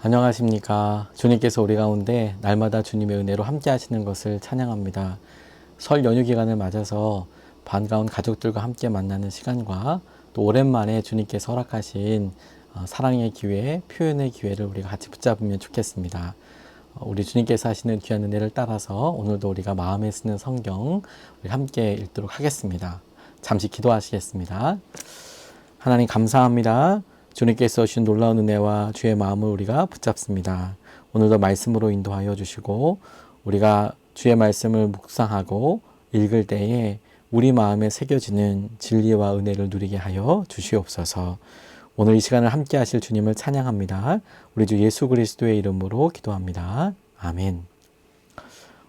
안녕하십니까. 주님께서 우리 가운데 날마다 주님의 은혜로 함께 하시는 것을 찬양합니다. 설 연휴 기간을 맞아서 반가운 가족들과 함께 만나는 시간과 또 오랜만에 주님께서 허락하신 사랑의 기회, 표현의 기회를 우리가 같이 붙잡으면 좋겠습니다. 우리 주님께서 하시는 귀한 은혜를 따라서 오늘도 우리가 마음에 쓰는 성경 우리 함께 읽도록 하겠습니다. 잠시 기도하시겠습니다. 하나님 감사합니다. 주님께서 주신 놀라운 은혜와 주의 마음을 우리가 붙잡습니다. 오늘도 말씀으로 인도하여 주시고 우리가 주의 말씀을 묵상하고 읽을 때에 우리 마음에 새겨지는 진리와 은혜를 누리게 하여 주시옵소서. 오늘 이 시간을 함께 하실 주님을 찬양합니다. 우리 주 예수 그리스도의 이름으로 기도합니다. 아멘.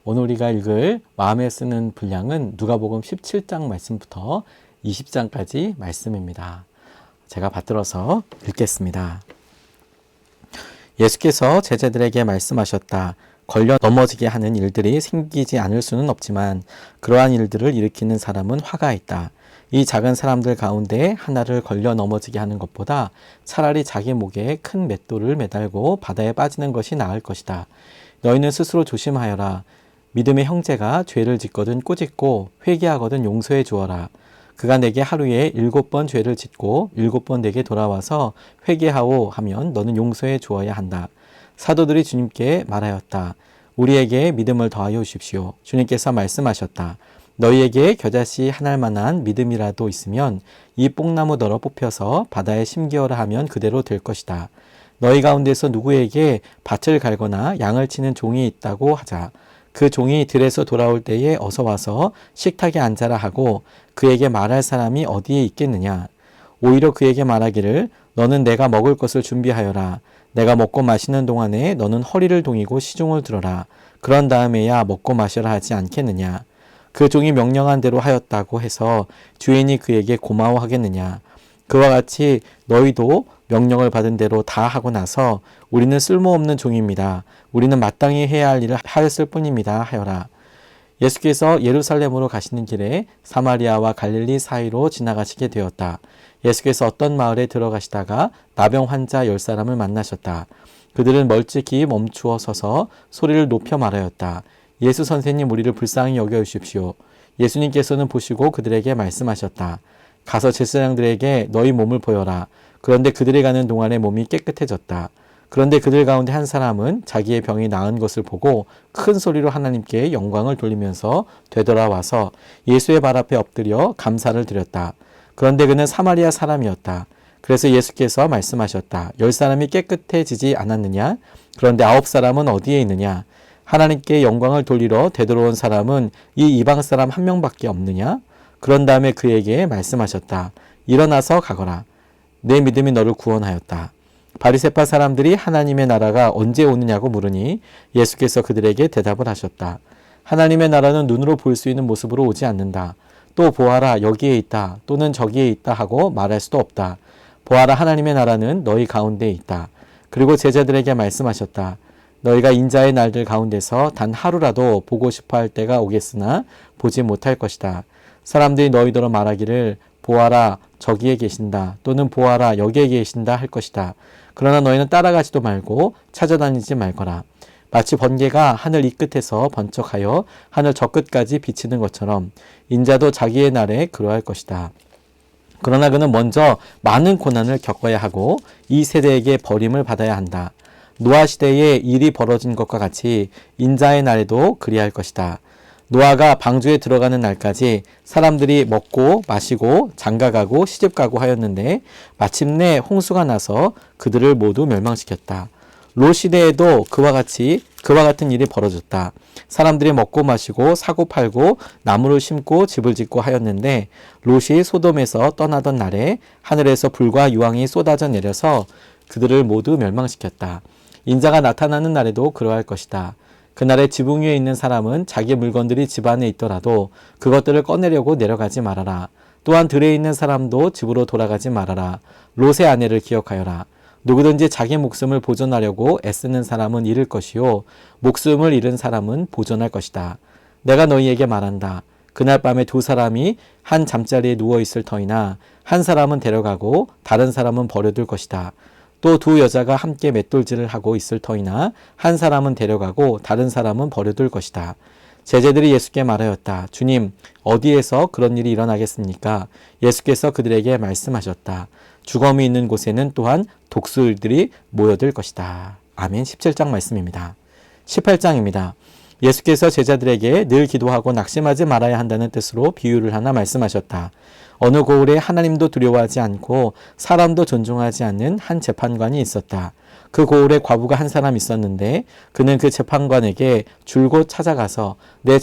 오늘 우리가 읽을 마음에 쓰는 분량은 누가복음 17장 말씀부터 20장까지 말씀입니다. 제가 받들어서 읽겠습니다. 예수께서 제자들에게 말씀하셨다. 걸려 넘어지게 하는 일들이 생기지 않을 수는 없지만 그러한 일들을 일으키는 사람은 화가 있다. 이 작은 사람들 가운데 하나를 걸려 넘어지게 하는 것보다 차라리 자기 목에 큰 맷돌을 매달고 바다에 빠지는 것이 나을 것이다. 너희는 스스로 조심하여라. 믿음의 형제가 죄를 짓거든 꾸짖고 회개하거든 용서해 주어라. 그가 내게 하루에 7번 죄를 짓고 7번 내게 돌아와서 회개하오 하면 너는 용서해 주어야 한다. 사도들이 주님께 말하였다. 우리에게 믿음을 더하여 주십시오. 주님께서 말씀하셨다. 너희에게 겨자씨 하나일 만한 믿음이라도 있으면 이 뽕나무 널어 뽑혀서 바다에 심기어라 하면 그대로 될 것이다. 너희 가운데서 누구에게 밭을 갈거나 양을 치는 종이 있다고 하자. 그 종이 들에서 돌아올 때에 어서 와서 식탁에 앉아라 하고 그에게 말할 사람이 어디에 있겠느냐. 오히려 그에게 말하기를 너는 내가 먹을 것을 준비하여라. 내가 먹고 마시는 동안에 너는 허리를 동이고 시중을 들어라. 그런 다음에야 먹고 마셔라 하지 않겠느냐. 그 종이 명령한 대로 하였다고 해서 주인이 그에게 고마워하겠느냐. 그와 같이 너희도 명령을 받은 대로 다 하고 나서 우리는 쓸모없는 종입니다. 우리는 마땅히 해야 할 일을 하였을 뿐입니다. 하여라. 예수께서 예루살렘으로 가시는 길에 사마리아와 갈릴리 사이로 지나가시게 되었다. 예수께서 어떤 마을에 들어가시다가 나병 환자 10사람을 만나셨다. 그들은 멀찍이 멈추어 서서 소리를 높여 말하였다. 예수 선생님, 우리를 불쌍히 여겨 주십시오. 예수님께서는 보시고 그들에게 말씀하셨다. 가서 제사장들에게 너희 몸을 보여라. 그런데 그들이 가는 동안에 몸이 깨끗해졌다. 그런데 그들 가운데 한 사람은 자기의 병이 나은 것을 보고 큰 소리로 하나님께 영광을 돌리면서 되돌아와서 예수의 발 앞에 엎드려 감사를 드렸다. 그런데 그는 사마리아 사람이었다. 그래서 예수께서 말씀하셨다. 10사람이 깨끗해지지 않았느냐? 그런데 9사람은 어디에 있느냐? 하나님께 영광을 돌리러 되돌아온 사람은 이 이방 사람 한 명밖에 없느냐? 그런 다음에 그에게 말씀하셨다. 일어나서 가거라. 내 믿음이 너를 구원하였다. 바리새파 사람들이 하나님의 나라가 언제 오느냐고 물으니 예수께서 그들에게 대답을 하셨다. 하나님의 나라는 눈으로 볼 수 있는 모습으로 오지 않는다. 또 보아라 여기에 있다 또는 저기에 있다 하고 말할 수도 없다. 보아라 하나님의 나라는 너희 가운데 있다. 그리고 제자들에게 말씀하셨다. 너희가 인자의 날들 가운데서 단 하루라도 보고 싶어 할 때가 오겠으나 보지 못할 것이다. 사람들이 너희더러 말하기를 보아라 저기에 계신다 또는 보아라 여기에 계신다 할 것이다. 그러나 너희는 따라가지도 말고 찾아다니지 말거라. 마치 번개가 하늘 이 끝에서 번쩍하여 하늘 저 끝까지 비치는 것처럼 인자도 자기의 날에 그러할 것이다. 그러나 그는 먼저 많은 고난을 겪어야 하고 이 세대에게 버림을 받아야 한다. 노아 시대에 일이 벌어진 것과 같이 인자의 날에도 그리할 것이다. 노아가 방주에 들어가는 날까지 사람들이 먹고 마시고 장가가고 시집가고 하였는데 마침내 홍수가 나서 그들을 모두 멸망시켰다. 롯 시대에도 그와 같은 일이 벌어졌다. 사람들이 먹고 마시고 사고 팔고 나무를 심고 집을 짓고 하였는데 롯이 소돔에서 떠나던 날에 하늘에서 불과 유황이 쏟아져 내려서 그들을 모두 멸망시켰다. 인자가 나타나는 날에도 그러할 것이다. 그날에 지붕 위에 있는 사람은 자기 물건들이 집 안에 있더라도 그것들을 꺼내려고 내려가지 말아라. 또한 들에 있는 사람도 집으로 돌아가지 말아라. 롯의 아내를 기억하여라. 누구든지 자기 목숨을 보존하려고 애쓰는 사람은 잃을 것이요 목숨을 잃은 사람은 보존할 것이다. 내가 너희에게 말한다. 그날 밤에 두 사람이 한 잠자리에 누워 있을 터이나 한 사람은 데려가고 다른 사람은 버려둘 것이다. 또 두 여자가 함께 맷돌질을 하고 있을 터이나 한 사람은 데려가고 다른 사람은 버려둘 것이다. 제자들이 예수께 말하였다. 주님, 어디에서 그런 일이 일어나겠습니까? 예수께서 그들에게 말씀하셨다. 주검이 있는 곳에는 또한 독수리들이 모여들 것이다. 아멘. 17장 말씀입니다. 18장입니다. 예수께서 제자들에게 늘 기도하고 낙심하지 말아야 한다는 뜻으로 비유를 하나 말씀하셨다. 어느 고을에 하나님도 두려워하지 않고 사람도 존중하지 않는 한 재판관이 있었다. 그 고을에 과부가 한 사람 있었는데 그는 그 재판관에게 줄곧 찾아가서 내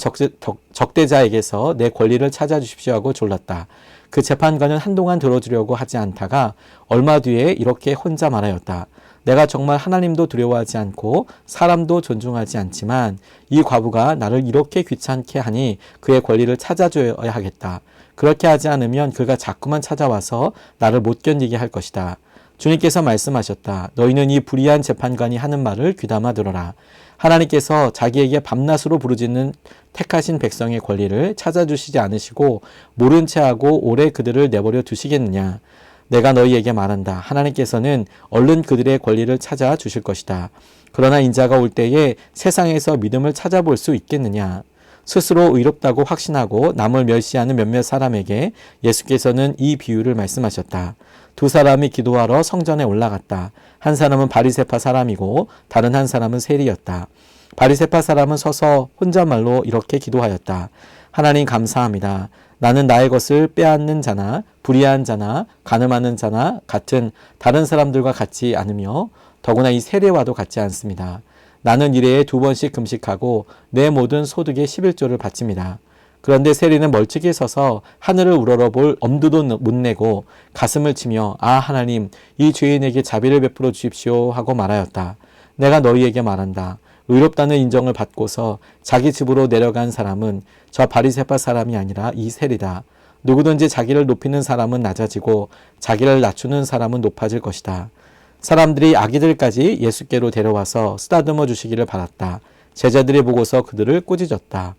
적대자에게서 내 권리를 찾아주십시오 하고 졸랐다. 그 재판관은 한동안 들어주려고 하지 않다가 얼마 뒤에 이렇게 혼자 말하였다. 내가 정말 하나님도 두려워하지 않고 사람도 존중하지 않지만 이 과부가 나를 이렇게 귀찮게 하니 그의 권리를 찾아줘야 하겠다. 그렇게 하지 않으면 그가 자꾸만 찾아와서 나를 못 견디게 할 것이다. 주님께서 말씀하셨다. 너희는 이 불의한 재판관이 하는 말을 귀담아 들어라. 하나님께서 자기에게 밤낮으로 부르짖는 택하신 백성의 권리를 찾아주시지 않으시고 모른 채하고 오래 그들을 내버려 두시겠느냐. 내가 너희에게 말한다. 하나님께서는 얼른 그들의 권리를 찾아 주실 것이다. 그러나 인자가 올 때에 세상에서 믿음을 찾아볼 수 있겠느냐. 스스로 의롭다고 확신하고 남을 멸시하는 몇몇 사람에게 예수께서는 이 비유를 말씀하셨다. 두 사람이 기도하러 성전에 올라갔다. 한 사람은 바리새파 사람이고 다른 한 사람은 세리였다. 바리새파 사람은 서서 혼잣말로 이렇게 기도하였다. 하나님 감사합니다. 나는 나의 것을 빼앗는 자나 불의한 자나 간음하는 자나 같은 다른 사람들과 같지 않으며 더구나 이 세리와도 같지 않습니다. 나는 일해에 2번씩 금식하고 내 모든 소득의 11조를 바칩니다. 그런데 세리는 멀찍이 서서 하늘을 우러러볼 엄두도 못 내고 가슴을 치며 아 하나님 이 죄인에게 자비를 베풀어 주십시오 하고 말하였다. 내가 너희에게 말한다. 의롭다는 인정을 받고서 자기 집으로 내려간 사람은 저 바리새파 사람이 아니라 이 세리다. 누구든지 자기를 높이는 사람은 낮아지고 자기를 낮추는 사람은 높아질 것이다. 사람들이 아기들까지 예수께로 데려와서 쓰다듬어 주시기를 바랐다. 제자들이 보고서 그들을 꾸짖었다.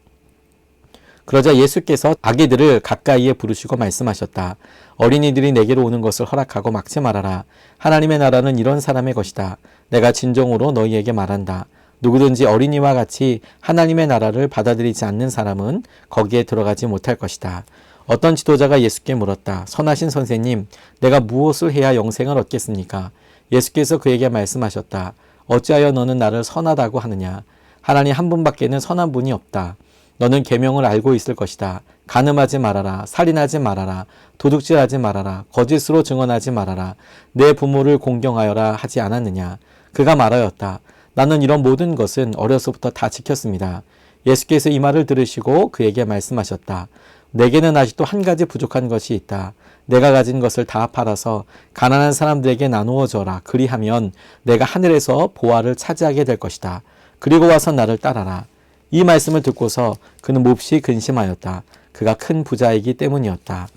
그러자 예수께서 아기들을 가까이에 부르시고 말씀하셨다. 어린이들이 내게로 오는 것을 허락하고 막지 말아라. 하나님의 나라는 이런 사람의 것이다. 내가 진정으로 너희에게 말한다. 누구든지 어린이와 같이 하나님의 나라를 받아들이지 않는 사람은 거기에 들어가지 못할 것이다. 어떤 지도자가 예수께 물었다. 선하신 선생님, 내가 무엇을 해야 영생을 얻겠습니까? 예수께서 그에게 말씀하셨다. 어찌하여 너는 나를 선하다고 하느냐? 하나님 한 분밖에는 선한 분이 없다. 너는 계명을 알고 있을 것이다. 간음하지 말아라. 살인하지 말아라. 도둑질하지 말아라. 거짓으로 증언하지 말아라. 내 부모를 공경하여라 하지 않았느냐? 그가 말하였다. 나는 이런 모든 것은 어려서부터 다 지켰습니다. 예수께서 이 말을 들으시고 그에게 말씀하셨다. 내게는 아직도 한 가지 부족한 것이 있다. 내가 가진 것을 다 팔아서 가난한 사람들에게 나누어 줘라. 그리하면 내가 하늘에서 보화를 차지하게 될 것이다. 그리고 와서 나를 따라라. 이 말씀을 듣고서 그는 몹시 근심하였다. 그가 큰 부자이기 때문이었다.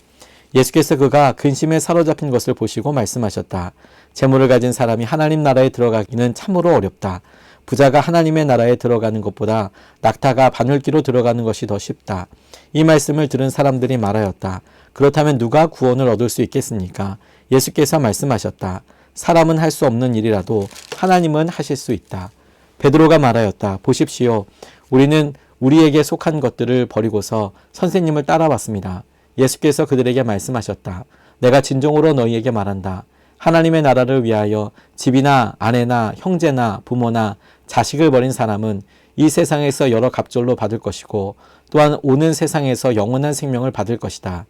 예수께서 그가 근심에 사로잡힌 것을 보시고 말씀하셨다. 재물을 가진 사람이 하나님 나라에 들어가기는 참으로 어렵다. 부자가 하나님의 나라에 들어가는 것보다 낙타가 바늘기로 들어가는 것이 더 쉽다. 이 말씀을 들은 사람들이 말하였다. 그렇다면 누가 구원을 얻을 수 있겠습니까? 예수께서 말씀하셨다. 사람은 할 수 없는 일이라도 하나님은 하실 수 있다. 베드로가 말하였다. 보십시오. 우리는 우리에게 속한 것들을 버리고서 선생님을 따라왔습니다. 예수께서 그들에게 말씀하셨다. 내가 진정으로 너희에게 말한다. 하나님의 나라를 위하여 집이나 아내나 형제나 부모나 자식을 버린 사람은 이 세상에서 여러 갑절로 받을 것이고 또한 오는 세상에서 영원한 생명을 받을 것이다.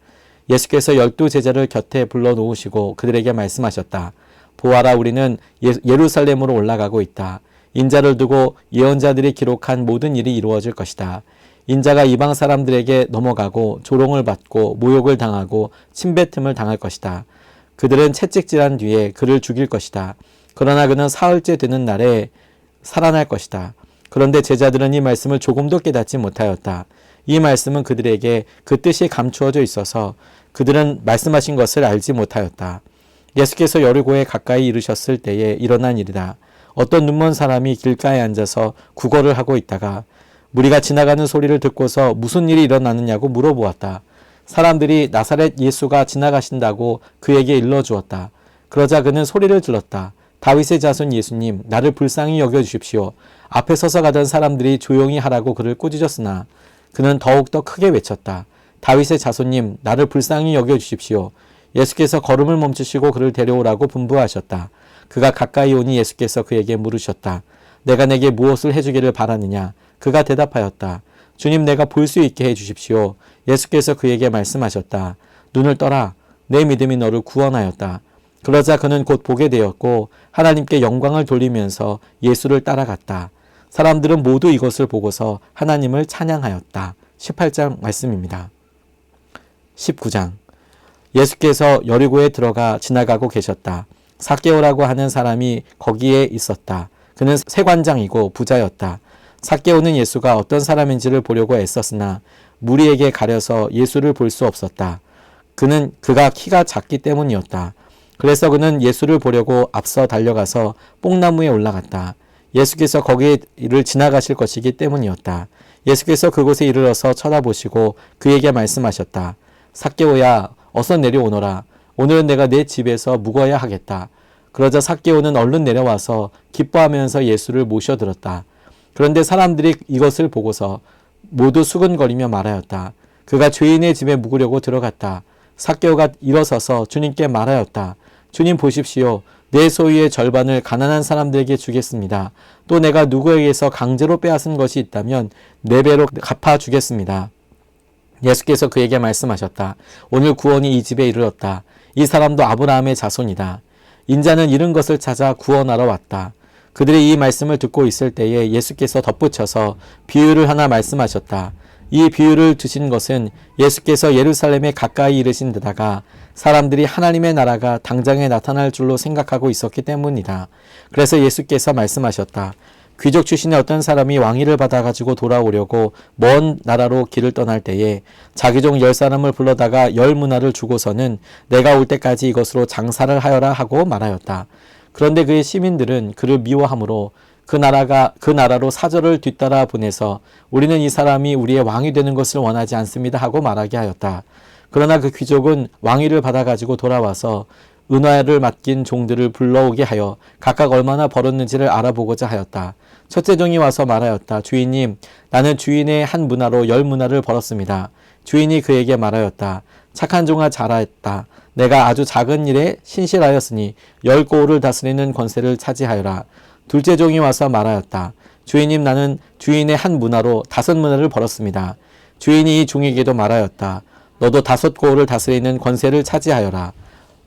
예수께서 12제자를 곁에 불러놓으시고 그들에게 말씀하셨다. 보아라, 우리는 예루살렘으로 올라가고 있다. 인자를 두고 예언자들이 기록한 모든 일이 이루어질 것이다. 인자가 이방 사람들에게 넘어가고 조롱을 받고 모욕을 당하고 침뱉음을 당할 것이다. 그들은 채찍질한 뒤에 그를 죽일 것이다. 그러나 그는 사흘째 되는 날에 살아날 것이다. 그런데 제자들은 이 말씀을 조금도 깨닫지 못하였다. 이 말씀은 그들에게 그 뜻이 감추어져 있어서 그들은 말씀하신 것을 알지 못하였다. 예수께서 여리고에 가까이 이르셨을 때에 일어난 일이다. 어떤 눈먼 사람이 길가에 앉아서 구걸을 하고 있다가 무리가 지나가는 소리를 듣고서 무슨 일이 일어나느냐고 물어보았다. 사람들이 나사렛 예수가 지나가신다고 그에게 일러주었다. 그러자 그는 소리를 질렀다. 다윗의 자손 예수님, 나를 불쌍히 여겨주십시오. 앞에 서서 가던 사람들이 조용히 하라고 그를 꾸짖었으나 그는 더욱더 크게 외쳤다. 다윗의 자손님, 나를 불쌍히 여겨주십시오. 예수께서 걸음을 멈추시고 그를 데려오라고 분부하셨다. 그가 가까이 오니 예수께서 그에게 물으셨다. 내가 내게 무엇을 해주기를 바라느냐? 그가 대답하였다. 주님, 내가 볼 수 있게 해주십시오. 예수께서 그에게 말씀하셨다. 눈을 떠라. 내 믿음이 너를 구원하였다. 그러자 그는 곧 보게 되었고 하나님께 영광을 돌리면서 예수를 따라갔다. 사람들은 모두 이것을 보고서 하나님을 찬양하였다. 18장 말씀입니다. 19장. 예수께서 여리고에 들어가 지나가고 계셨다. 삭개오라고 하는 사람이 거기에 있었다. 그는 세관장이고 부자였다. 삭개오는 예수가 어떤 사람인지를 보려고 애썼으나 무리에게 가려서 예수를 볼 수 없었다. 그가 키가 작기 때문이었다. 그래서 그는 예수를 보려고 앞서 달려가서 뽕나무에 올라갔다. 예수께서 거기를 지나가실 것이기 때문이었다. 예수께서 그곳에 이르러서 쳐다보시고 그에게 말씀하셨다. 삭개오야, 어서 내려오너라. 오늘은 내가 내 집에서 묵어야 하겠다. 그러자 삭개오는 얼른 내려와서 기뻐하면서 예수를 모셔들었다. 그런데 사람들이 이것을 보고서 모두 수근거리며 말하였다. 그가 죄인의 집에 묵으려고 들어갔다. 삭개오가 일어서서 주님께 말하였다. 주님 보십시오. 내 소유의 절반을 가난한 사람들에게 주겠습니다. 또 내가 누구에게서 강제로 빼앗은 것이 있다면 4배로 갚아주겠습니다. 예수께서 그에게 말씀하셨다. 오늘 구원이 이 집에 이르렀다. 이 사람도 아브라함의 자손이다. 인자는 잃은 것을 찾아 구원하러 왔다. 그들이 이 말씀을 듣고 있을 때에 예수께서 덧붙여서 비유를 하나 말씀하셨다. 이 비유를 두신 것은 예수께서 예루살렘에 가까이 이르신 데다가 사람들이 하나님의 나라가 당장에 나타날 줄로 생각하고 있었기 때문이다. 그래서 예수께서 말씀하셨다. 귀족 출신의 어떤 사람이 왕위를 받아가지고 돌아오려고 먼 나라로 길을 떠날 때에 자기 종 10사람을 불러다가 10문화를 주고서는 내가 올 때까지 이것으로 장사를 하여라 하고 말하였다. 그런데 그의 시민들은 그를 미워하므로 그 나라로 사절을 뒤따라 보내서 우리는 이 사람이 우리의 왕이 되는 것을 원하지 않습니다 하고 말하게 하였다. 그러나 그 귀족은 왕위를 받아가지고 돌아와서 은화를 맡긴 종들을 불러오게 하여 각각 얼마나 벌었는지를 알아보고자 하였다. 첫째 종이 와서 말하였다. 주인님, 나는 주인의 한 문화로 10문화를 벌었습니다. 주인이 그에게 말하였다. 착한 종아, 잘하였다. 내가 아주 작은 일에 신실하였으니 10고을을 다스리는 권세를 차지하여라. 둘째 종이 와서 말하였다. 주인님, 나는 주인의 한 문화로 5문화를 벌었습니다. 주인이 이 종에게도 말하였다. 너도 5고을을 다스리는 권세를 차지하여라.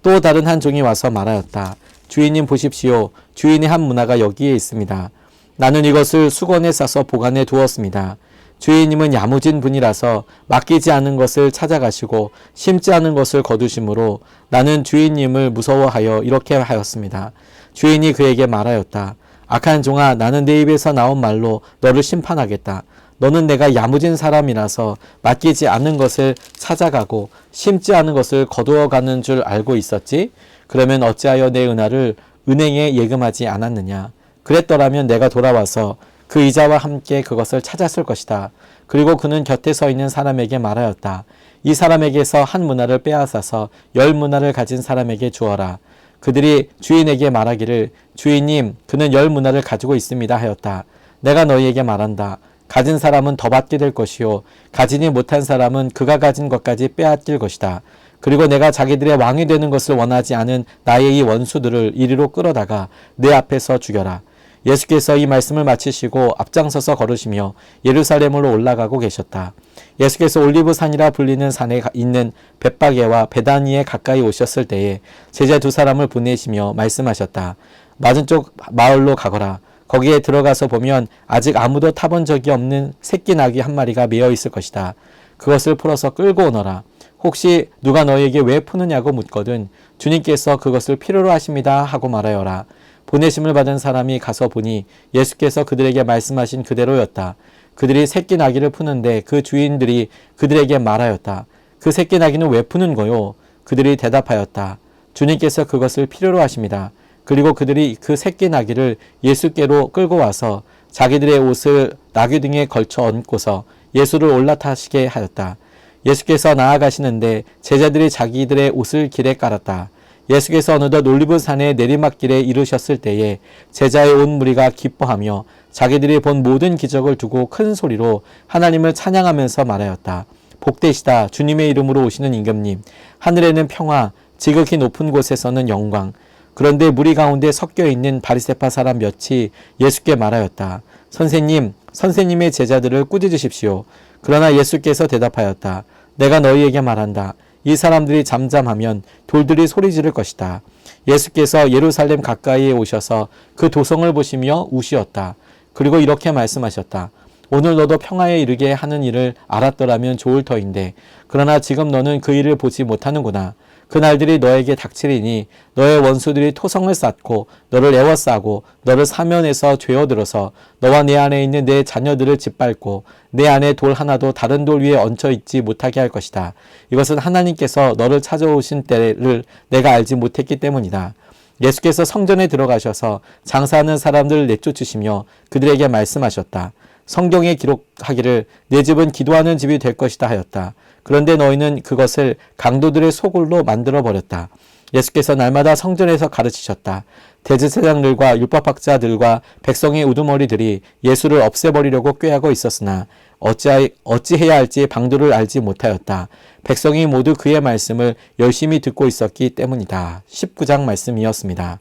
또 다른 한 종이 와서 말하였다. 주인님 보십시오. 주인의 한 문화가 여기에 있습니다. 나는 이것을 수건에 싸서 보관해 두었습니다. 주인님은 야무진 분이라서 맡기지 않은 것을 찾아가시고 심지 않은 것을 거두심으로 나는 주인님을 무서워하여 이렇게 하였습니다. 주인이 그에게 말하였다. 악한 종아, 나는 내 입에서 나온 말로 너를 심판하겠다. 너는 내가 야무진 사람이라서 맡기지 않은 것을 찾아가고 심지 않은 것을 거두어가는 줄 알고 있었지? 그러면 어찌하여 내 은하를 은행에 예금하지 않았느냐? 그랬더라면 내가 돌아와서 그 이자와 함께 그것을 찾았을 것이다. 그리고 그는 곁에 서 있는 사람에게 말하였다. 이 사람에게서 한 문화를 빼앗아서 10문화를 가진 사람에게 주어라. 그들이 주인에게 말하기를 주인님, 그는 10문화를 가지고 있습니다 하였다. 내가 너희에게 말한다. 가진 사람은 더 받게 될 것이요 가지니 못한 사람은 그가 가진 것까지 빼앗길 것이다. 그리고 내가 자기들의 왕이 되는 것을 원하지 않은 나의 이 원수들을 이리로 끌어다가 내 앞에서 죽여라. 예수께서 이 말씀을 마치시고 앞장서서 걸으시며 예루살렘으로 올라가고 계셨다. 예수께서 올리브산이라 불리는 산에 있는 벳바게와 베다니에 가까이 오셨을 때에 제자 2사람을 보내시며 말씀하셨다. 맞은쪽 마을로 가거라. 거기에 들어가서 보면 아직 아무도 타본 적이 없는 새끼 나귀 한 마리가 매어 있을 것이다. 그것을 풀어서 끌고 오너라. 혹시 누가 너에게 왜 푸느냐고 묻거든 주님께서 그것을 필요로 하십니다 하고 말하여라. 보내심을 받은 사람이 가서 보니 예수께서 그들에게 말씀하신 그대로였다. 그들이 새끼 나귀를 푸는데 그 주인들이 그들에게 말하였다. 그 새끼 나귀는 왜 푸는 거요? 그들이 대답하였다. 주님께서 그것을 필요로 하십니다. 그리고 그들이 그 새끼 나귀를 예수께로 끌고 와서 자기들의 옷을 나귀 등에 걸쳐 얹고서 예수를 올라타시게 하였다. 예수께서 나아가시는데 제자들이 자기들의 옷을 길에 깔았다. 예수께서 어느덧 올리브산의 내리막길에 이르셨을 때에 제자의 온 무리가 기뻐하며 자기들이 본 모든 기적을 두고 큰 소리로 하나님을 찬양하면서 말하였다. 복되시다. 주님의 이름으로 오시는 임금님. 하늘에는 평화, 지극히 높은 곳에서는 영광. 그런데 무리 가운데 섞여 있는 바리새파 사람 몇이 예수께 말하였다. 선생님, 선생님의 제자들을 꾸짖으십시오. 그러나 예수께서 대답하였다. 내가 너희에게 말한다. 이 사람들이 잠잠하면 돌들이 소리 지를 것이다. 예수께서 예루살렘 가까이에 오셔서 그 도성을 보시며 우시었다. 그리고 이렇게 말씀하셨다. 오늘 너도 평화에 이르게 하는 일을 알았더라면 좋을 터인데 그러나 지금 너는 그 일을 보지 못하는구나. 그 날들이 너에게 닥치리니 너의 원수들이 토성을 쌓고 너를 에워싸고 너를 사면에서 죄어들어서 너와 내 안에 있는 내 자녀들을 짓밟고 내 안에 돌 하나도 다른 돌 위에 얹혀 있지 못하게 할 것이다. 이것은 하나님께서 너를 찾아오신 때를 내가 알지 못했기 때문이다. 예수께서 성전에 들어가셔서 장사하는 사람들을 내쫓으시며 그들에게 말씀하셨다. 성경에 기록하기를 내 집은 기도하는 집이 될 것이다 하였다. 그런데 너희는 그것을 강도들의 소굴로 만들어버렸다. 예수께서 날마다 성전에서 가르치셨다. 대제사장들과 율법학자들과 백성의 우두머리들이 예수를 없애버리려고 꾀하고 있었으나 어찌해야 할지 방도를 알지 못하였다. 백성이 모두 그의 말씀을 열심히 듣고 있었기 때문이다. 19장 말씀이었습니다.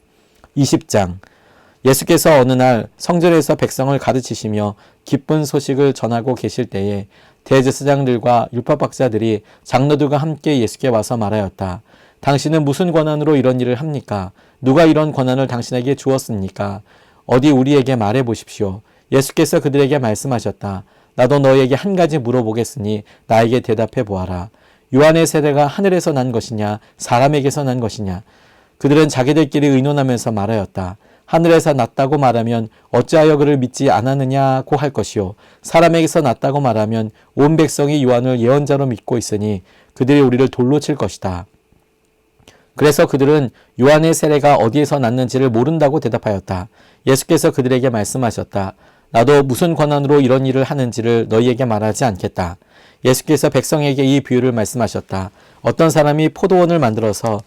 20장 예수께서 어느 날 성전에서 백성을 가르치시며 기쁜 소식을 전하고 계실 때에 대제사장들과 율법학자들이 장로들과 함께 예수께 와서 말하였다. 당신은 무슨 권한으로 이런 일을 합니까? 누가 이런 권한을 당신에게 주었습니까? 어디 우리에게 말해 보십시오. 예수께서 그들에게 말씀하셨다. 나도 너희에게 한 가지 물어보겠으니 나에게 대답해 보아라. 요한의 세례가 하늘에서 난 것이냐 사람에게서 난 것이냐? 그들은 자기들끼리 의논하면서 말하였다. 하늘에서 났다고 말하면 어찌하여 그를 믿지 않았느냐고 할 것이요. 사람에게서 났다고 말하면 온 백성이 요한을 예언자로 믿고 있으니 그들이 우리를 돌로 칠 것이다. 그래서 그들은 요한의 세례가 어디에서 났는지를 모른다고 대답하였다. 예수께서 그들에게 말씀하셨다. 나도 무슨 권한으로 이런 일을 하는지를 너희에게 말하지 않겠다. 예수께서 백성에게 이 비유를 말씀하셨다. 어떤 사람이 포도원을 만들어서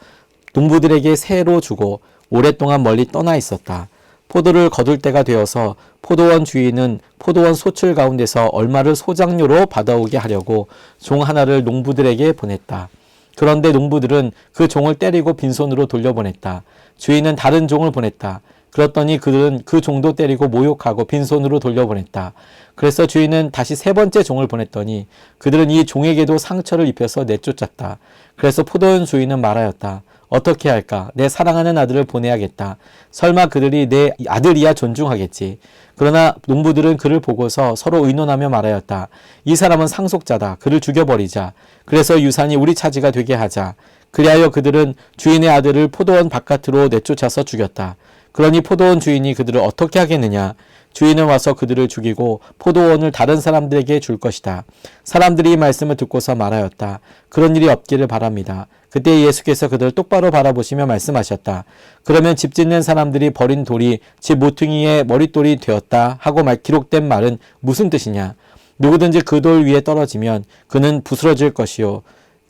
농부들에게 새로 주고 오랫동안 멀리 떠나 있었다. 포도를 거둘 때가 되어서 포도원 주인은 포도원 소출 가운데서 얼마를 소장료로 받아오게 하려고 종 하나를 농부들에게 보냈다. 그런데 농부들은 그 종을 때리고 빈손으로 돌려보냈다. 주인은 다른 종을 보냈다. 그랬더니 그들은 그 종도 때리고 모욕하고 빈손으로 돌려보냈다. 그래서 주인은 다시 세 번째 종을 보냈더니 그들은 이 종에게도 상처를 입혀서 내쫓았다. 그래서 포도원 주인은 말하였다. 어떻게 할까? 내 사랑하는 아들을 보내야겠다. 설마 그들이 내 아들이야 존중하겠지. 그러나 농부들은 그를 보고서 서로 의논하며 말하였다. 이 사람은 상속자다. 그를 죽여버리자. 그래서 유산이 우리 차지가 되게 하자. 그리하여 그들은 주인의 아들을 포도원 바깥으로 내쫓아서 죽였다. 그러니 포도원 주인이 그들을 어떻게 하겠느냐? 주인은 와서 그들을 죽이고 포도원을 다른 사람들에게 줄 것이다. 사람들이 이 말씀을 듣고서 말하였다. 그런 일이 없기를 바랍니다. 그때 예수께서 그들을 똑바로 바라보시며 말씀하셨다. 그러면 집 짓는 사람들이 버린 돌이 집 모퉁이의 머릿돌이 되었다 하고 기록된 말은 무슨 뜻이냐? 누구든지 그 돌 위에 떨어지면 그는 부스러질 것이요.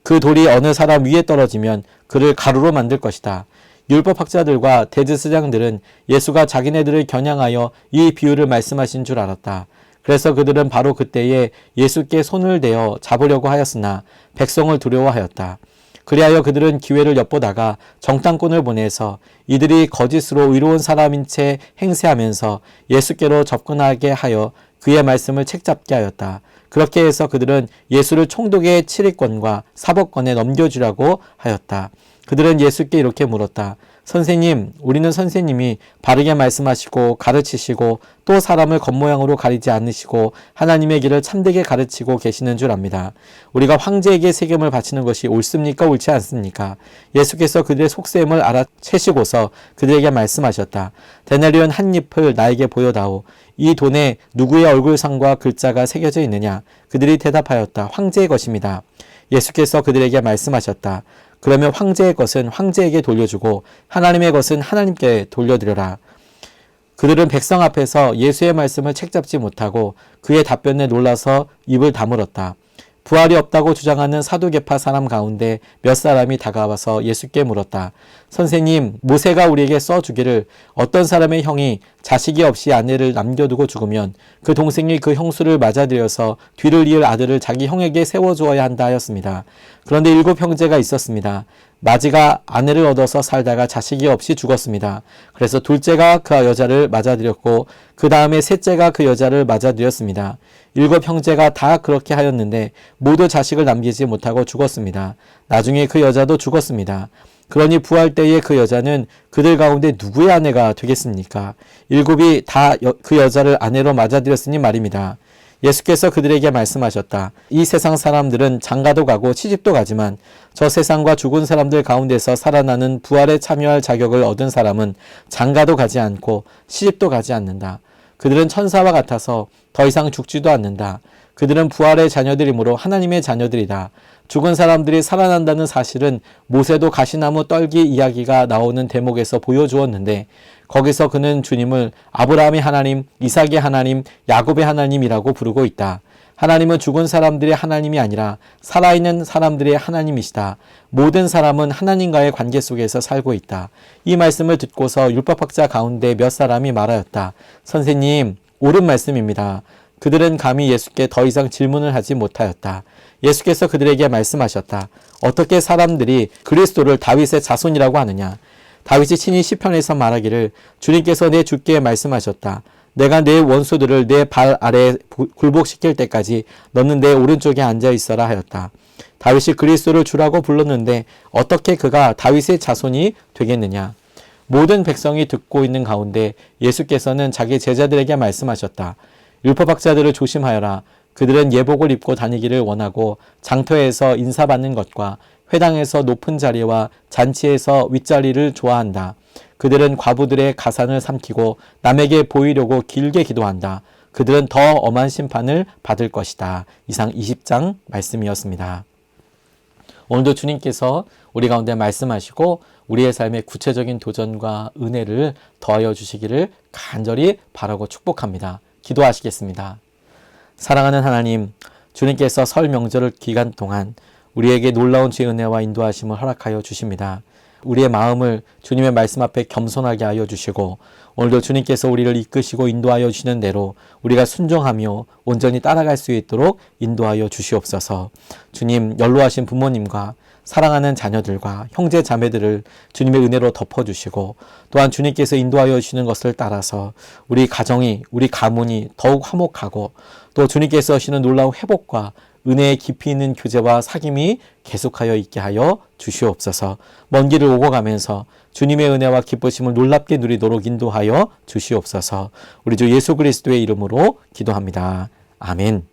그 돌이 어느 사람 위에 떨어지면 그를 가루로 만들 것이다. 율법학자들과 대제사장들은 예수가 자기네들을 겨냥하여 이 비유를 말씀하신 줄 알았다. 그래서 그들은 바로 그때에 예수께 손을 대어 잡으려고 하였으나 백성을 두려워하였다. 그리하여 그들은 기회를 엿보다가 정탐꾼을 보내서 이들이 거짓으로 의로운 사람인 채 행세하면서 예수께로 접근하게 하여 그의 말씀을 책잡게 하였다. 그렇게 해서 그들은 예수를 총독의 치리권과 사법권에 넘겨주려고 하였다. 그들은 예수께 이렇게 물었다. 선생님, 우리는 선생님이 바르게 말씀하시고 가르치시고 또 사람을 겉모양으로 가리지 않으시고 하나님의 길을 참되게 가르치고 계시는 줄 압니다. 우리가 황제에게 세금을 바치는 것이 옳습니까? 옳지 않습니까? 예수께서 그들의 속셈을 알아채시고서 그들에게 말씀하셨다. 데나리온 한 잎을 나에게 보여다오. 이 돈에 누구의 얼굴상과 글자가 새겨져 있느냐? 그들이 대답하였다. 황제의 것입니다. 예수께서 그들에게 말씀하셨다. 그러면 황제의 것은 황제에게 돌려주고 하나님의 것은 하나님께 돌려드려라. 그들은 백성 앞에서 예수의 말씀을 책잡지 못하고 그의 답변에 놀라서 입을 다물었다. 부활이 없다고 주장하는 사두개파 사람 가운데 몇 사람이 다가와서 예수께 물었다. 선생님, 모세가 우리에게 써주기를 어떤 사람의 형이 자식이 없이 아내를 남겨두고 죽으면 그 동생이 그 형수를 맞아들여서 뒤를 이을 아들을 자기 형에게 세워주어야 한다 하였습니다. 그런데 7 형제가 있었습니다. 마지가 아내를 얻어서 살다가 자식이 없이 죽었습니다. 그래서 둘째가 그 여자를 맞아들였고 그 다음에 셋째가 그 여자를 맞아들였습니다. 7 형제가 다 그렇게 하였는데 모두 자식을 남기지 못하고 죽었습니다. 나중에 그 여자도 죽었습니다. 그러니 부활 때에 그 여자는 그들 가운데 누구의 아내가 되겠습니까? 7이 다 그 여자를 아내로 맞아들였으니 말입니다. 예수께서 그들에게 말씀하셨다. 이 세상 사람들은 장가도 가고 시집도 가지만 저 세상과 죽은 사람들 가운데서 살아나는 부활에 참여할 자격을 얻은 사람은 장가도 가지 않고 시집도 가지 않는다. 그들은 천사와 같아서 더 이상 죽지도 않는다. 그들은 부활의 자녀들이므로 하나님의 자녀들이다. 죽은 사람들이 살아난다는 사실은 모세도 가시나무 떨기 이야기가 나오는 대목에서 보여주었는데 거기서 그는 주님을 아브라함의 하나님, 이삭의 하나님, 야곱의 하나님이라고 부르고 있다. 하나님은 죽은 사람들의 하나님이 아니라 살아있는 사람들의 하나님이시다. 모든 사람은 하나님과의 관계 속에서 살고 있다. 이 말씀을 듣고서 율법학자 가운데 몇 사람이 말하였다. 선생님, 옳은 말씀입니다. 그들은 감히 예수께 더 이상 질문을 하지 못하였다. 예수께서 그들에게 말씀하셨다. 어떻게 사람들이 그리스도를 다윗의 자손이라고 하느냐? 다윗이 친히 시편에서 말하기를 주님께서 내 주께 말씀하셨다. 내가 내 원수들을 내 발 아래에 굴복시킬 때까지 너는 내 오른쪽에 앉아 있어라 하였다. 다윗이 그리스도를 주라고 불렀는데 어떻게 그가 다윗의 자손이 되겠느냐? 모든 백성이 듣고 있는 가운데 예수께서는 자기 제자들에게 말씀하셨다. 율법학자들을 조심하여라. 그들은 예복을 입고 다니기를 원하고 장터에서 인사받는 것과 회당에서 높은 자리와 잔치에서 윗자리를 좋아한다. 그들은 과부들의 가산을 삼키고 남에게 보이려고 길게 기도한다. 그들은 더 엄한 심판을 받을 것이다. 이상 20장 말씀이었습니다. 오늘도 주님께서 우리 가운데 말씀하시고 우리의 삶의 구체적인 도전과 은혜를 더하여 주시기를 간절히 바라고 축복합니다. 기도하시겠습니다. 사랑하는 하나님, 주님께서 설 명절 기간 동안 우리에게 놀라운 죄 은혜와 인도하심을 허락하여 주십니다. 우리의 마음을 주님의 말씀 앞에 겸손하게 하여 주시고 오늘도 주님께서 우리를 이끄시고 인도하여 주시는 대로 우리가 순종하며 온전히 따라갈 수 있도록 인도하여 주시옵소서. 주님, 연로하신 부모님과 사랑하는 자녀들과 형제 자매들을 주님의 은혜로 덮어주시고 또한 주님께서 인도하여 주시는 것을 따라서 우리 가정이, 우리 가문이 더욱 화목하고 또 주님께서 하시는 놀라운 회복과 은혜의 깊이 있는 교제와 사귐이 계속하여 있게 하여 주시옵소서. 먼 길을 오고 가면서 주님의 은혜와 기쁘심을 놀랍게 누리도록 인도하여 주시옵소서. 우리 주 예수 그리스도의 이름으로 기도합니다. 아멘.